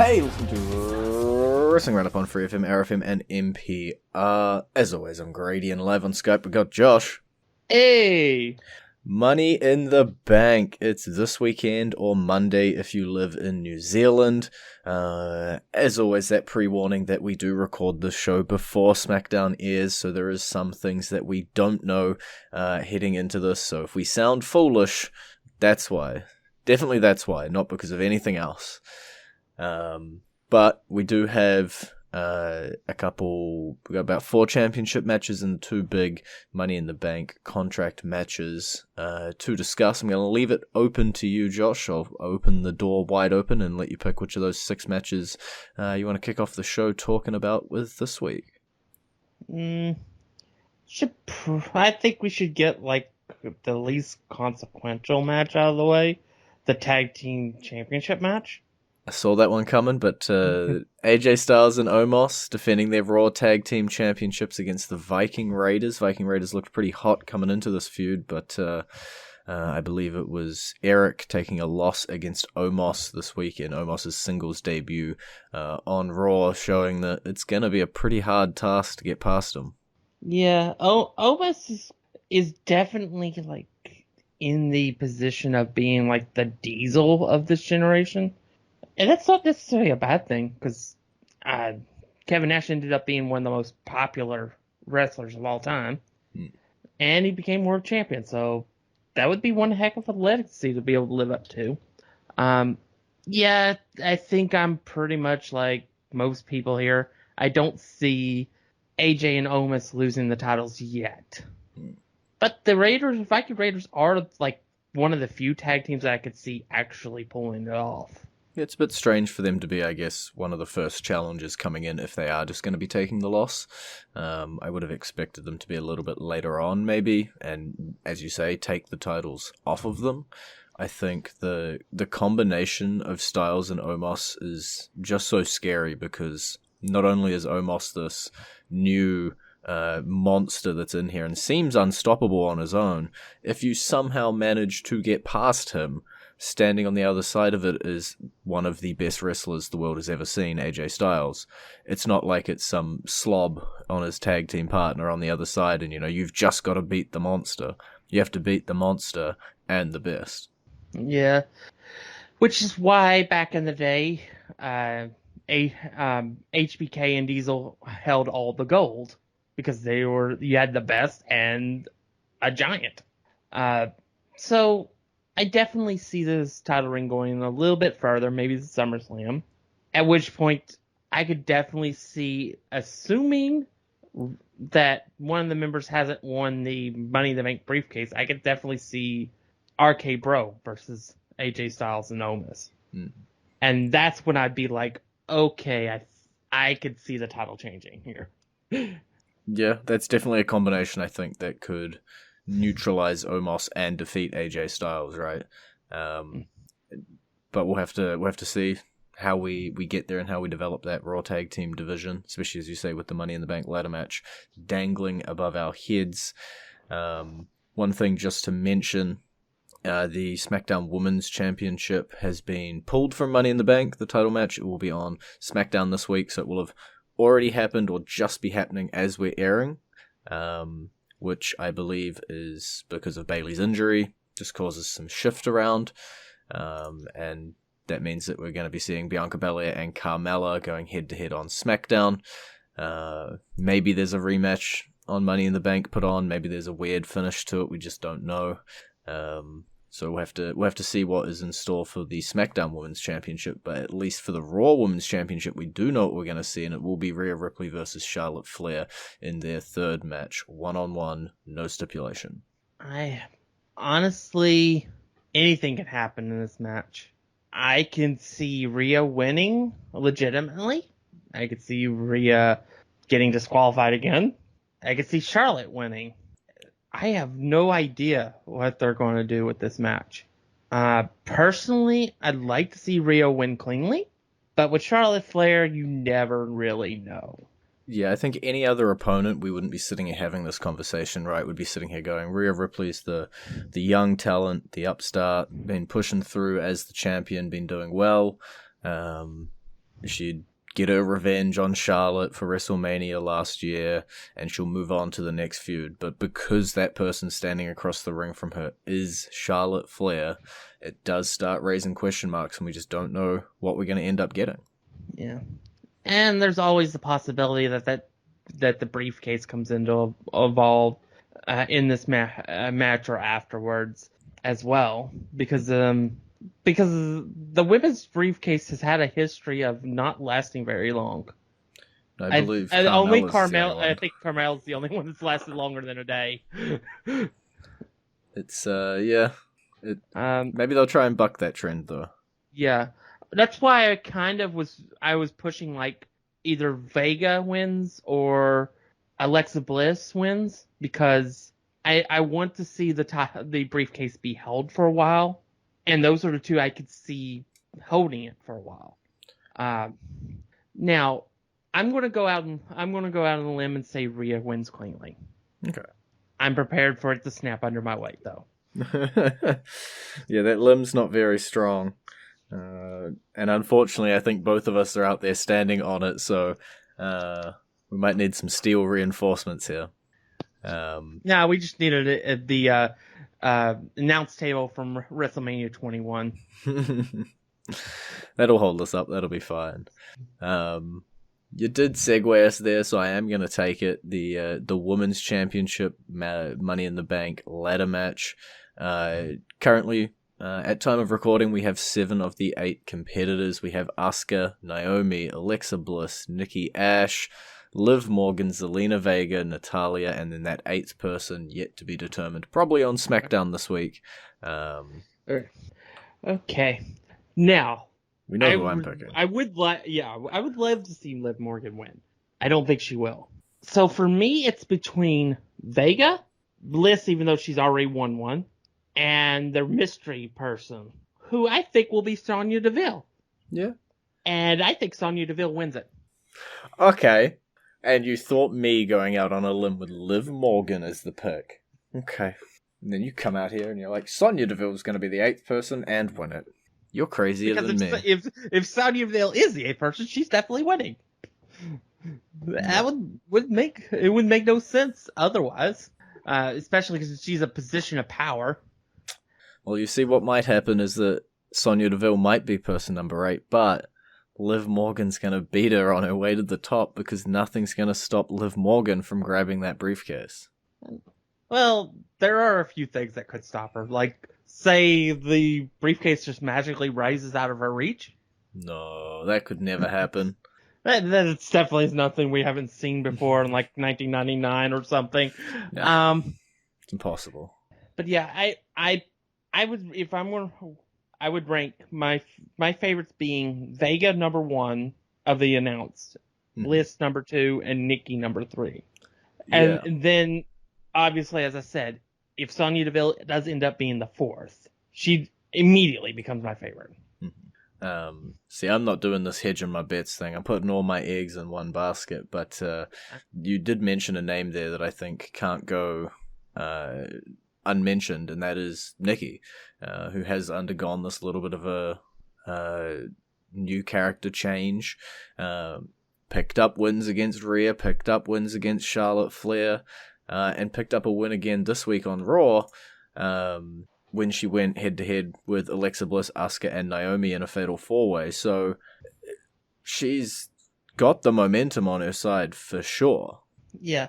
Hey, listen to Wrestling Roundup on FreeFM, ArrowFM, and NPR. As always, I'm Grady, and live on Skype we got Josh. Hey! Money in the Bank. It's this weekend or Monday if you live in New Zealand. As always, that pre-warning that we do record this show before SmackDown airs, so there is some things that we don't know heading into this. So if we sound foolish, that's why. Definitely that's why, not because of anything else. But we do have we got about 4 championship matches and 2 big Money in the Bank contract matches to discuss. I'm going to leave it open to you, Josh. I'll open the door wide open and let you pick which of those 6 matches you want to kick off the show talking about with this week. I think we should get like the least consequential match out of the way, the tag team championship match. I saw that one coming, but AJ Styles and Omos defending their Raw Tag Team Championships against the Viking Raiders. Viking Raiders looked pretty hot coming into this feud, but I believe it was Eric taking a loss against Omos this week in Omos' singles debut on Raw, showing that it's going to be a pretty hard task to get past him. Yeah, Omos is definitely like in the position of being like the Diesel of this generation. And that's not necessarily a bad thing, because Kevin Nash ended up being one of the most popular wrestlers of all time. And he became world champion, so that would be one heck of a legacy to be able to live up to. Yeah, I think I'm pretty much like most people here. I don't see AJ and Omos losing the titles yet. But the Viking Raiders are like one of the few tag teams that I could see actually pulling it off. It's a bit strange for them to be, I guess, one of the first challengers coming in if they are just going to be taking the loss. I would have expected them to be a little bit later on, maybe, and, as you say, take the titles off of them. I think the combination of Styles and Omos is just so scary because not only is Omos this new monster that's in here and seems unstoppable on his own, if you somehow manage to get past him, standing on the other side of it is one of the best wrestlers the world has ever seen, AJ Styles. It's not like it's some slob on his tag team partner on the other side and, you've just got to beat the monster. You have to beat the monster and the best. Yeah. Which is why back in the day, HBK and Diesel held all the gold, because you had the best and a giant. So I definitely see this title ring going a little bit further, maybe the SummerSlam, at which point I could definitely see, assuming that one of the members hasn't won the Money in the Bank briefcase, I could definitely see RK Bro versus AJ Styles and Omos. And that's when I'd be like, okay, I could see the title changing here. Yeah, that's definitely a combination, I think, that could neutralize Omos and defeat AJ Styles, right? But we'll have to see how we get there and how we develop that Raw Tag Team division, especially, as you say, with the Money in the Bank ladder match dangling above our heads. One thing just to mention, the SmackDown Women's Championship has been pulled from Money in the Bank, the title match. It will be on SmackDown this week, so it will have already happened or just be happening as we're airing. Which I believe is because of Bayley's injury, just causes some shift around, and that means that we're going to be seeing Bianca Belair and Carmella going head-to-head on SmackDown. Maybe there's a rematch on Money in the Bank put on, maybe there's a weird finish to it, we just don't know. So we'll have to see what is in store for the SmackDown Women's Championship, but at least for the Raw Women's Championship, we do know what we're going to see, and it will be Rhea Ripley versus Charlotte Flair in their third match, one-on-one, no stipulation. Honestly, anything can happen in this match. I can see Rhea winning legitimately. I could see Rhea getting disqualified again. I could see Charlotte winning. I have no idea what they're going to do with this match. Personally, I'd like to see Rhea win cleanly, but with Charlotte Flair, you never really know. Yeah, I think any other opponent, we wouldn't be sitting here having this conversation, right? We'd be sitting here going, Rhea Ripley's the young talent, the upstart, been pushing through as the champion, been doing well. she'd get her revenge on Charlotte for WrestleMania last year, and she'll move on to the next feud. But because that person standing across the ring from her is Charlotte Flair, it does start raising question marks, and we just don't know what we're going to end up getting. Yeah. And there's always the possibility that the briefcase comes into evolve in this match or afterwards as well, because the women's briefcase has had a history of not lasting very long. I believe only Carmel. I think Carmel's the only one that's lasted longer than a day. It's yeah. Maybe they'll try and buck that trend though. Yeah, that's why I was pushing like either Vega wins or Alexa Bliss wins, because I want to see the briefcase be held for a while, and those are the two I could see holding it for a while. Now I'm going to go out on a limb and say Rhea wins cleanly. Okay. I'm prepared for it to snap under my weight though. Yeah, that limb's not very strong. And unfortunately, I think both of us are out there standing on it, so we might need some steel reinforcements here. No, we just needed the announce table from WrestleMania 21. That'll hold us up. That'll be fine. You did segue us there, so I am going to take it. The Women's Championship Money in the Bank ladder match. Currently, at time of recording, we have 7 of the 8 competitors. We have Asuka, Naomi, Alexa Bliss, Nikki Ash, Liv Morgan, Zelina Vega, Natalia, and then that 8th person yet to be determined. Probably on SmackDown this week. Okay. Now, we know who I'm picking. I would love to see Liv Morgan win. I don't think she will. So for me, it's between Vega, Bliss, even though she's already won one, and the mystery person, who I think will be Sonya Deville. Yeah. And I think Sonya Deville wins it. Okay. And you thought me going out on a limb with Liv Morgan as the pick. Okay. And then you come out here and you're like, Sonya Deville's going to be the 8th person and win it. You're crazier than me. If Sonya Deville is the 8th person, she's definitely winning. That would make no sense otherwise. Especially because she's a position of power. Well, you see, what might happen is that Sonya Deville might be person number 8, but Liv Morgan's going to beat her on her way to the top, because nothing's going to stop Liv Morgan from grabbing that briefcase. Well, there are a few things that could stop her. Like, say the briefcase just magically rises out of her reach. No, that could never happen. That definitely is nothing we haven't seen before in like 1999 or something. No, it's impossible. But yeah, I would, if I'm going, I would rank my favorites being Vega number 1 of the announced, Bliss number 2, and Nikki number 3. And then, obviously, as I said, if Sonya Deville does end up being the 4th, she immediately becomes my favorite. See, I'm not doing this hedging my bets thing. I'm putting all my eggs in one basket, but you did mention a name there that I think can't go unmentioned, and that is Nikki, who has undergone this little bit of a new character change. Picked up wins against Rhea, picked up wins against Charlotte Flair, and picked up a win again this week on Raw, when she went head-to-head with Alexa Bliss, Asuka, and Naomi in a Fatal 4-Way. So she's got the momentum on her side for sure. Yeah.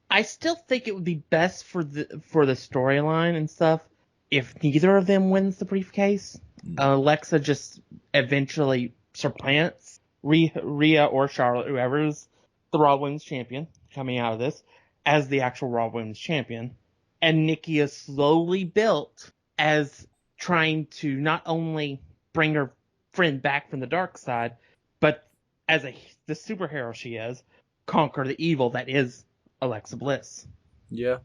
I still think it would be best for the storyline and stuff if neither of them wins the briefcase. Alexa just eventually supplants Rhea or Charlotte, whoever's the Raw Women's Champion coming out of this, as the actual Raw Women's Champion. And Nikki is slowly built as trying to not only bring her friend back from the dark side, but as the superhero she is, conquer the evil that is Alexa Bliss. Yeah.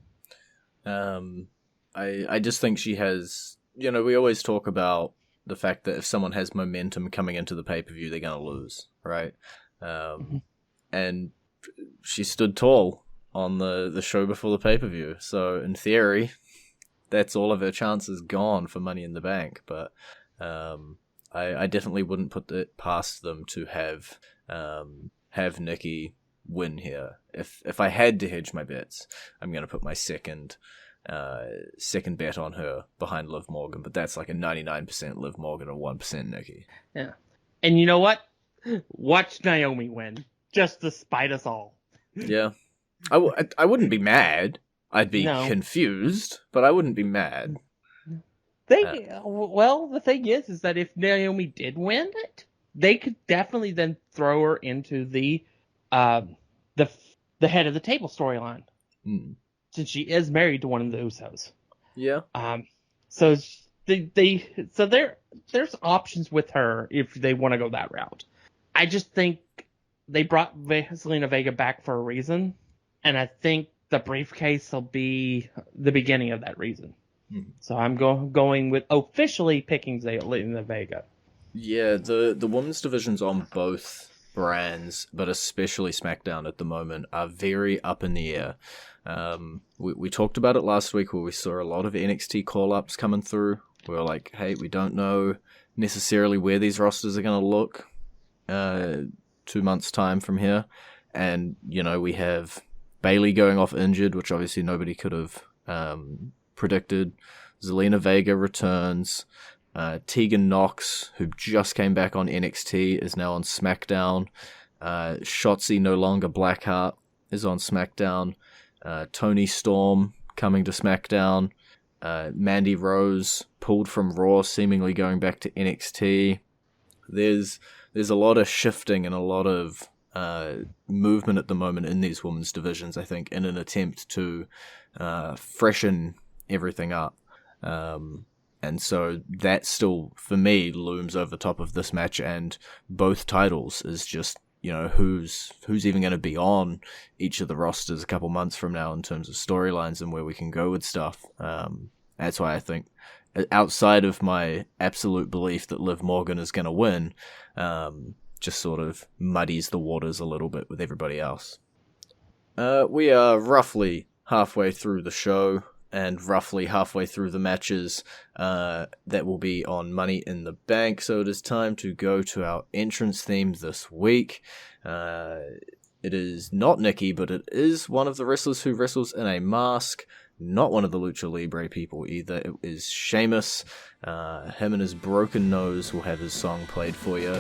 I just think she has, we always talk about the fact that if someone has momentum coming into the pay-per-view, they're going to lose, right? And she stood tall on the show before the pay-per-view. So in theory, that's all of her chances gone for Money in the Bank. But I I definitely wouldn't put it past them to have Nikki win here. If I had to hedge my bets, I'm going to put my second bet on her behind Liv Morgan, but that's like a 99% Liv Morgan and 1% Nikki. Yeah. And you know what? Watch Naomi win, just to spite us all. Yeah. I wouldn't be mad. I'd be confused, but I wouldn't be mad. Well, the thing is that if Naomi did win it, they could definitely then throw her into the head of the table storyline, since she is married to one of the Usos. Yeah. So there's options with her if they want to go that route. I just think they brought Zelina Vega back for a reason, and I think the briefcase will be the beginning of that reason. So I'm going with officially picking Zelina Vega. Yeah, the women's divisions on both brands, but especially SmackDown at the moment, are very up in the air. We talked about it last week where we saw a lot of NXT call-ups coming through. We were like, hey, we don't know necessarily where these rosters are going to look 2 months' time from here. And, we have Bayley going off injured, which obviously nobody could have predicted. Zelina Vega returns. Tegan Nox, who just came back on NXT, is now on SmackDown. Shotzi, no longer Blackheart, is on SmackDown. Toni Storm coming to SmackDown. Mandy Rose pulled from Raw, seemingly going back to NXT. There's a lot of shifting and a lot of movement at the moment in these women's divisions, I think, in an attempt to freshen everything up. And so that still, for me, looms over top of this match and both titles is just, who's even going to be on each of the rosters a couple months from now in terms of storylines and where we can go with stuff. That's why I think, outside of my absolute belief that Liv Morgan is going to win, just sort of muddies the waters a little bit with everybody else. We are roughly halfway through the show and roughly halfway through the matches that will be on Money in the Bank, so it is time to go to our entrance theme this week. It is not Nikki, but it is one of the wrestlers who wrestles in a mask, not one of the Lucha Libre people either. It is Sheamus. Him and his broken nose will have his song played for you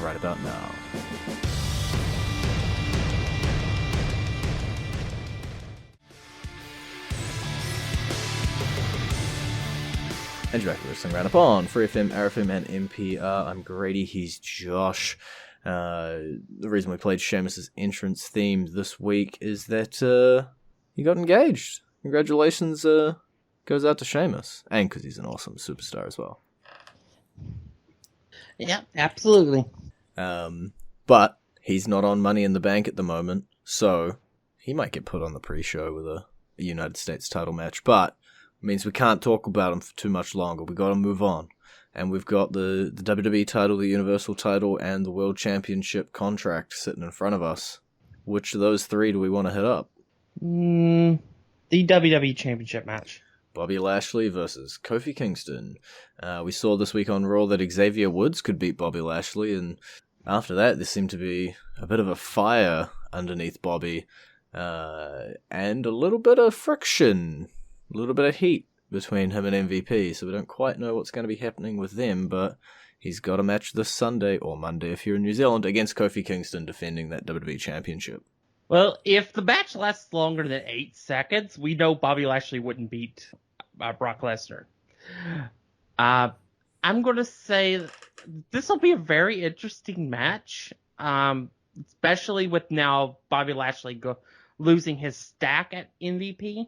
right about now. And you're back to Wrestling Roundup on FreeFM, ArrowFM, and NPR. I'm Grady, he's Josh. The reason we played Sheamus' entrance theme this week is that he got engaged. Congratulations goes out to Sheamus. And because he's an awesome superstar as well. Yeah, absolutely. But he's not on Money in the Bank at the moment, so he might get put on the pre-show with a United States title match, but means we can't talk about him for too much longer. We've got to move on. And we've got the WWE title, the Universal title, and the World Championship contract sitting in front of us. Which of those three do we want to hit up? The WWE Championship match. Bobby Lashley versus Kofi Kingston. We saw this week on Raw that Xavier Woods could beat Bobby Lashley, and after that there seemed to be a bit of a fire underneath Bobby, and a little bit of friction. A little bit of heat between him and MVP, so we don't quite know what's going to be happening with them, but he's got a match this Sunday, or Monday if you're in New Zealand, against Kofi Kingston defending that WWE Championship. Well, if the match lasts longer than 8 seconds, we know Bobby Lashley wouldn't beat Brock Lesnar. I'm going to say this will be a very interesting match, especially with now Bobby Lashley losing his stack at MVP.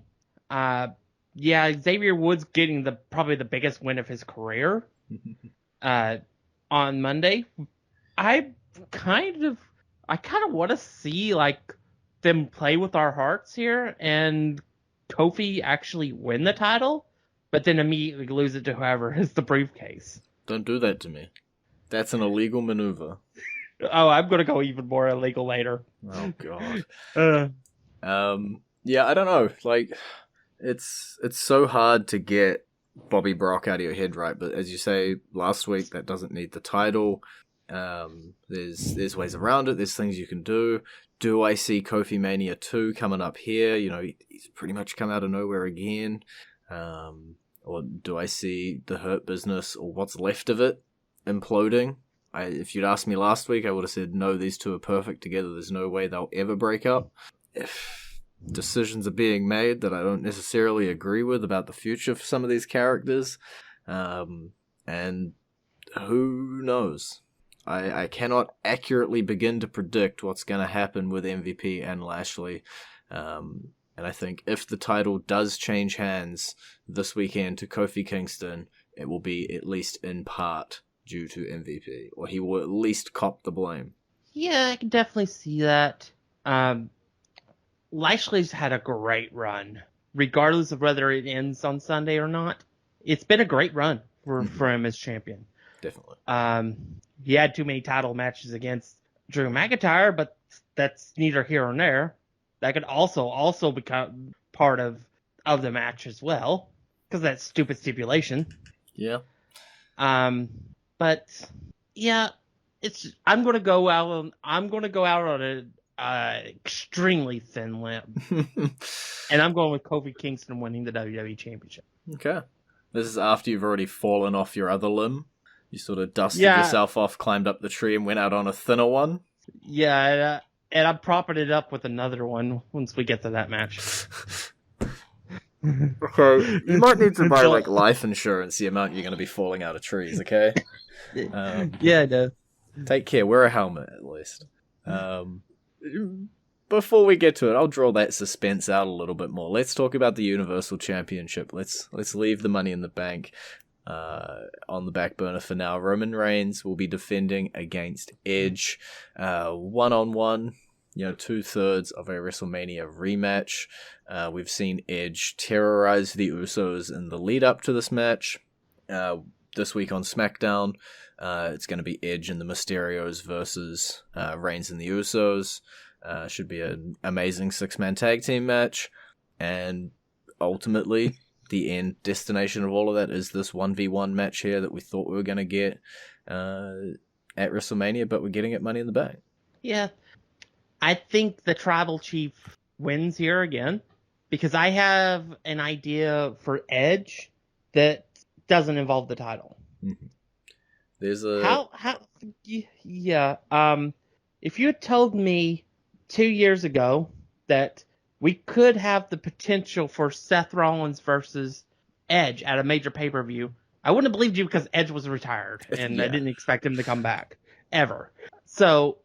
Yeah, Xavier Woods getting probably the biggest win of his career on Monday. I kind of want to see them play with our hearts here and Kofi actually win the title, but then immediately lose it to whoever has the briefcase. Don't do that to me. That's an illegal maneuver. Oh, I'm gonna go even more illegal later. Oh God. Yeah, I don't know. It's so hard to get Bobby Brock out of your head, right? But as you say last week, that doesn't need the title. There's ways around it. There's things you can do. Do I see Kofi Mania 2 coming up here? He's pretty much come out of nowhere again. Or do I see the Hurt Business or what's left of it imploding? If you'd asked me last week, I would have said, no, these two are perfect together. There's no way they'll ever break up. If decisions are being made that I don't necessarily agree with about the future for some of these characters, and who knows? I cannot accurately begin to predict what's going to happen with MVP and Lashley. And I think if the title does change hands this weekend to Kofi Kingston, it will be at least in part due to MVP, or he will at least cop the blame. Yeah, I can definitely see that. Lashley's had a great run, regardless of whether it ends on Sunday or not. It's been a great run for him as champion. Definitely. He had too many title matches against Drew McIntyre, but that's neither here nor there. That could also become part of the match as well, because that stupid stipulation. Yeah. But yeah, I'm gonna go out on an extremely thin limb, and I'm going with Kofi Kingston winning the WWE Championship. Okay. This is after you've already fallen off your other limb. You sort of dusted yourself off, climbed up the tree, and went out on a thinner one. Yeah, and I'm propping it up with another one once we get to that match. Okay, you might need to buy life insurance, the amount you're going to be falling out of trees, okay? Yeah, I know. Take care, wear a helmet at least. Before we get to it, I'll draw that suspense out a little bit more. Let's talk about the Universal Championship. Let's leave the Money in the Bank on the back burner for now. Roman Reigns will be defending against Edge, 1-on-1. 2/3 of a WrestleMania rematch. We've seen Edge terrorize the Usos in the lead up to this match. This week on SmackDown, it's going to be Edge and the Mysterios versus Reigns and the Usos. Should be an amazing 6-man tag team match. And ultimately, the end destination of all of that is this 1v1 match here that we thought we were going to get at WrestleMania, but we're getting it Money in the Bank. Yeah. I think the Tribal Chief wins here again, because I have an idea for Edge that doesn't involve the title. Mm-hmm. There's a... Yeah. If you had told me 2 years ago that we could have the potential for Seth Rollins versus Edge at a major pay-per-view, I wouldn't have believed you, because Edge was retired, and I didn't expect him to come back, ever. So...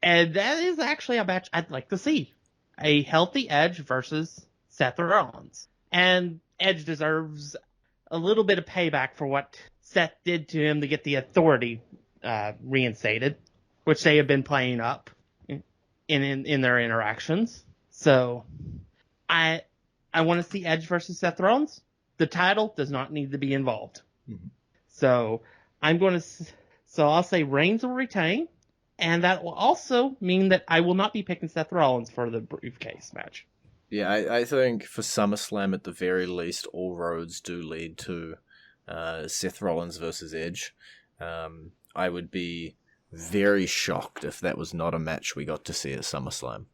And that is actually a match I'd like to see. A healthy Edge versus Seth Rollins. And Edge deserves a little bit of payback for what Seth did to him to get the authority reinstated, which they have been playing up in their interactions. So I want to see Edge versus Seth Rollins. The title does not need to be involved. Mm-hmm. So I'll say Reigns will retain. And that will also mean that I will not be picking Seth Rollins for the briefcase match. Yeah, I think for SummerSlam, at the very least, all roads do lead to Seth Rollins versus Edge. I would be very shocked if that was not a match we got to see at SummerSlam.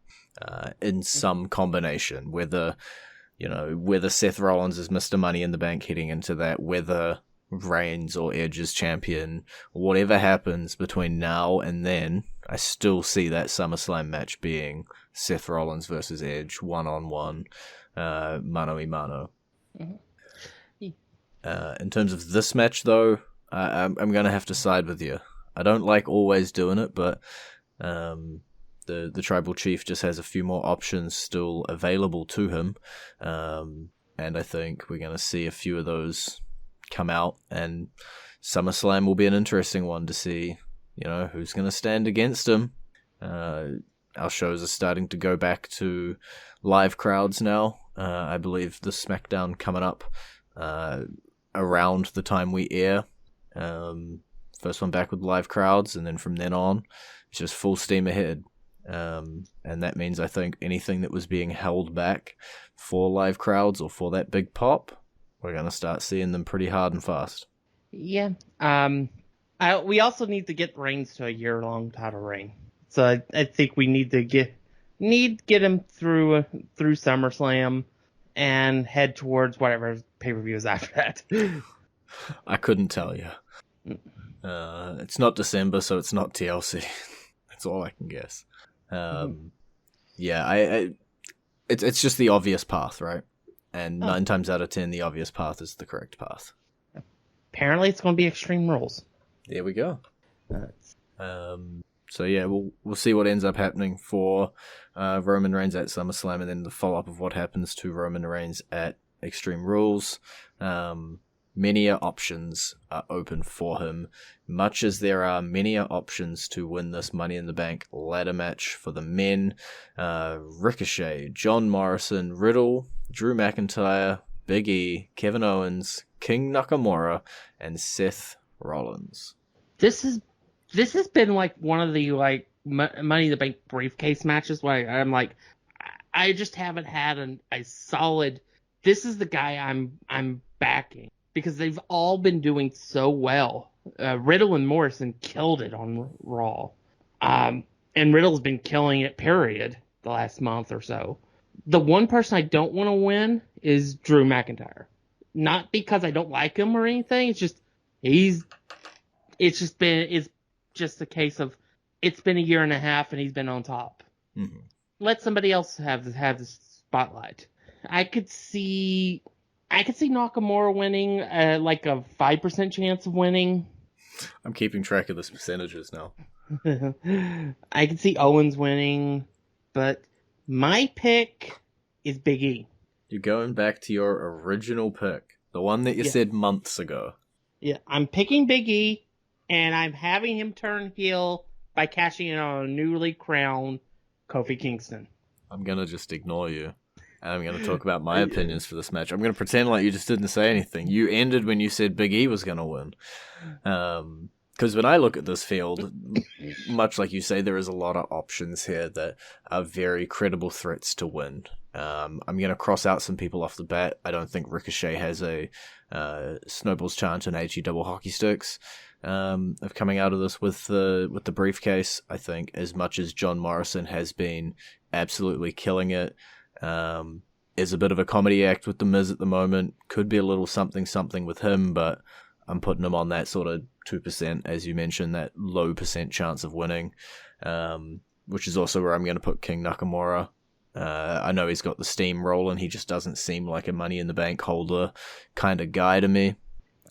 In some combination, whether Seth Rollins is Mr. Money in the Bank heading into that, whether Reigns or Edge is champion, whatever happens between now and then, I still see that SummerSlam match being Seth Rollins versus Edge, 1-on-1, mano a mano. Mm-hmm. In terms of this match, though, I'm going to have to side with you. I don't like always doing it, but the Tribal Chief just has a few more options still available to him, and I think we're going to see a few of those come out, and SummerSlam will be an interesting one to see, who's going to stand against him. Our shows are starting to go back to live crowds now. I believe the SmackDown coming up around the time we air. First one back with live crowds, and then from then on, it's just full steam ahead. And that means I think anything that was being held back for live crowds or for that big pop we're going to start seeing them pretty hard and fast. Yeah. We also need to get Reigns to a year-long title reign. So I think we need to get him through SummerSlam and head towards whatever pay-per-view is after that. I couldn't tell you. It's not December, so it's not TLC. That's all I can guess. Yeah, it's just the obvious path, right? And 9 times out of 10, the obvious path is the correct path. Apparently, it's going to be Extreme Rules. There we go. So yeah, we'll see what ends up happening for Roman Reigns at SummerSlam, and then the follow-up of what happens to Roman Reigns at Extreme Rules. Many options are open for him, much as there are many options to win this Money in the Bank ladder match for the men. Ricochet, John Morrison, Riddle, Drew McIntyre, Big E, Kevin Owens, King Nakamura, and Seth Rollins. This has been like one of the Money in the Bank briefcase matches where I'm like, I just haven't had a solid. This is the guy I'm backing because they've all been doing so well. Riddle and Morrison killed it on Raw, and Riddle's been killing it. Period. The last month or so. The one person I don't want to win is Drew McIntyre. Not because I don't like him or anything. It's just it's just a case of it's been a year and a half and he's been on top. Mm-hmm. Let somebody else have the spotlight. I could see Nakamura winning, like a 5% chance of winning. I'm keeping track of the percentages now. I could see Owens winning, but my pick is Big E. You're going back to your original pick, the one that you said months ago. Yeah, I'm picking Big E, and I'm having him turn heel by cashing in on a newly crowned Kofi Kingston. I'm going to just ignore you, and I'm going to talk about my opinions for this match. I'm going to pretend like you just didn't say anything. You ended when you said Big E was going to win. Because when I look at this field, much like you say, there is a lot of options here that are very credible threats to win. I'm going to cross out some people off the bat. I don't think Ricochet has a snowball's chance in HE double hockey sticks of coming out of this with the briefcase. I think as much as John Morrison has been absolutely killing it, is a bit of a comedy act with The Miz at the moment. Could be a little something with him, but I'm putting him on that sort of 2%, as you mentioned, that low percent chance of winning, which is also where I'm going to put King Nakamura. I know he's got the steam rolling. He just doesn't seem like a Money in the Bank holder kind of guy to me.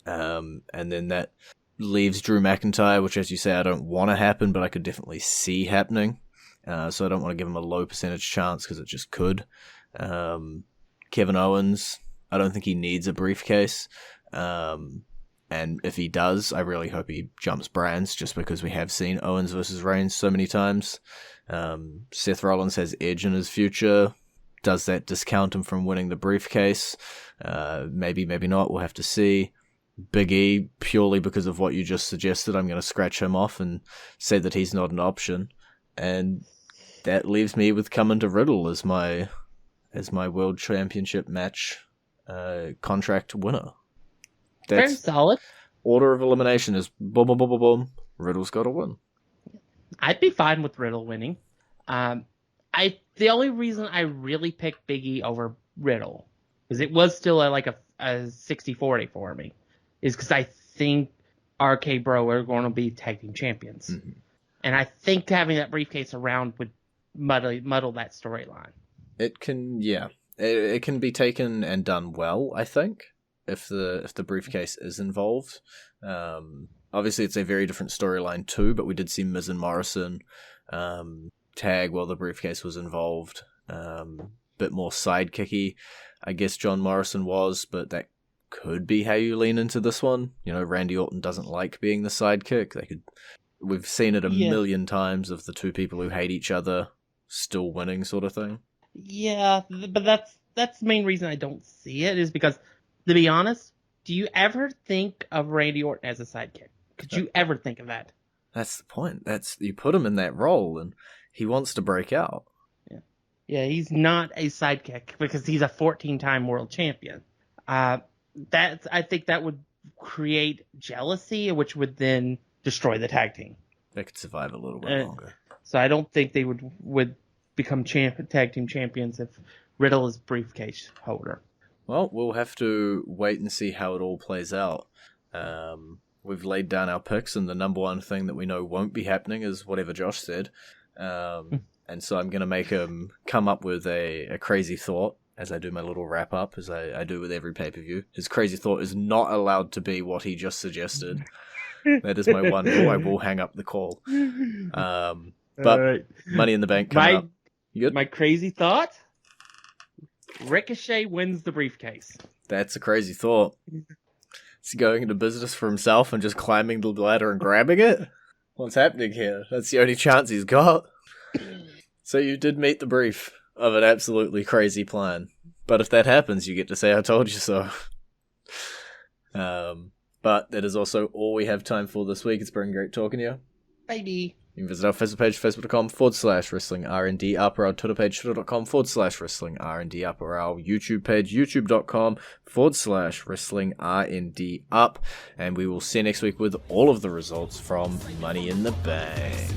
And then that leaves Drew McIntyre, which, as you say, I don't want to happen, but I could definitely see happening. So I don't want to give him a low percentage chance because it just could. Kevin Owens, I don't think he needs a briefcase. And if he does, I really hope he jumps brands just because we have seen Owens versus Reigns so many times. Seth Rollins has Edge in his future. Does that discount him from winning the briefcase? Maybe, maybe not. We'll have to see. Big E, purely because of what you just suggested, I'm going to scratch him off and say that he's not an option. And that leaves me with coming to Riddle as my World Championship match contract winner. That's very solid. Order of elimination is boom, boom, boom, boom, boom. Riddle's got to win. I'd be fine with Riddle winning. The only reason I really picked Big E over Riddle, because it was still a 60-40 for me, is because I think RK Bro are going to be tag team champions. Mm-hmm. And I think having that briefcase around would muddle that storyline. It can, yeah. It can be taken and done well, I think, if the briefcase is involved. Obviously, it's a very different storyline too, but we did see Miz and Morrison tag while the briefcase was involved. Bit more sidekicky, I guess John Morrison was, but that could be how you lean into this one. You know, Randy Orton doesn't like being the sidekick. We've seen it a million times of the two people who hate each other still winning, sort of thing. Yeah, but that's the main reason I don't see it, is because, to be honest, do you ever think of Randy Orton as a sidekick? Could you ever think of that? That's the point. You put him in that role, and he wants to break out. Yeah, he's not a sidekick because he's a 14-time world champion. I think that would create jealousy, which would then destroy the tag team. They could survive a little bit longer. So I don't think they would become tag team champions if Riddle is briefcase holder. Well, we'll have to wait and see how it all plays out. We've laid down our picks, and the number one thing that we know won't be happening is whatever Josh said. And so I'm going to make him come up with a crazy thought as I do my little wrap-up, as I do with every pay-per-view. His crazy thought is not allowed to be what he just suggested. That is my one rule. I will hang up the call. But right. Money in the Bank coming up. You good? My crazy thought? Ricochet wins the briefcase. That's a crazy thought. Is he going into business for himself and just climbing the ladder and grabbing it? What's happening here? That's the only chance he's got. So you did meet the brief of an absolutely crazy plan. But if that happens, you get to say, I told you so. But that is also all we have time for this week. It's been great talking to you. Baby. You can visit our Facebook page, facebook.com/wrestling R&D up, or our Twitter page, twitter.com/wrestling R&D up, or our YouTube page, youtube.com/wrestling R&D up. And we will see you next week with all of the results from Money in the Bank.